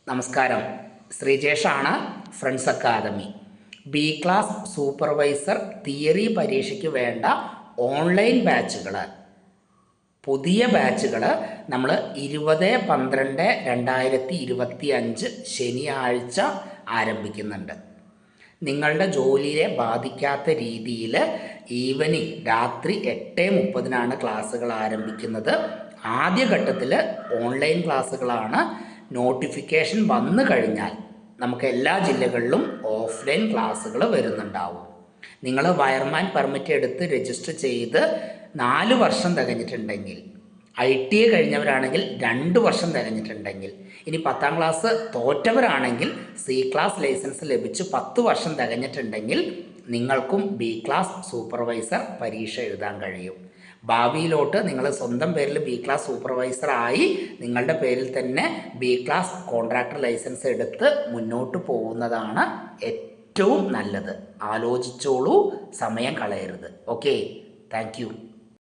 നമസ്കാരം. ശ്രീജേഷാണ്, friends academy. B class supervisor theory പരീക്ഷയ്ക്ക് വേണ്ട ഓൺലൈൻ ബാച്ചുകൾ, പുതിയ ബാച്ചുകൾ നമ്മൾ 20/12/2025 ശനിയാഴ്ച ആരംഭിക്കുന്നുണ്ട്. നിങ്ങളുടെ ജോലിയെ ബാധിക്കാത്ത രീതിയിൽ ഈവനിങ് രാത്രി 8:30 ക്ലാസ്സുകൾ ആരംഭിക്കുന്നത്. ആദ്യഘട്ടത്തിൽ ഓൺലൈൻ ക്ലാസ്സുകളാണ്. നോട്ടിഫിക്കേഷൻ വന്നു കഴിഞ്ഞാൽ നമുക്ക് എല്ലാ ജില്ലകളിലും ഓഫ്ലൈൻ ക്ലാസ്സുകൾ വരുന്നുണ്ടാവും. നിങ്ങൾ വയർമാൻ പെർമിറ്റ് എടുത്ത് രജിസ്റ്റർ ചെയ്ത് 4 വർഷം തികഞ്ഞിട്ടുണ്ടെങ്കിൽ, ITA കഴിഞ്ഞവരാണെങ്കിൽ 2 വർഷം തികഞ്ഞിട്ടുണ്ടെങ്കിൽ, ഇനി 10ാം ക്ലാസ് തോറ്റവരാണെങ്കിൽ C ക്ലാസ് ലൈസൻസ് ലഭിച്ച് 10 വർഷം തികഞ്ഞിട്ടുണ്ടെങ്കിൽ നിങ്ങൾക്കും B ക്ലാസ് സൂപ്പർവൈസർ പരീക്ഷ എഴുതാൻ കഴിയും. ഭാവിയിലോട്ട് നിങ്ങൾ സ്വന്തം പേരിൽ B ക്ലാസ് സൂപ്പർവൈസറായി നിങ്ങളുടെ പേരിൽ തന്നെ B ക്ലാസ് കോൺട്രാക്ടർ ലൈസൻസ് എടുത്ത് മുന്നോട്ട് പോകുന്നതാണ് ഏറ്റവും നല്ലത്. ആലോചിച്ചോളൂ, സമയം കളയരുത്. Okay, thank you.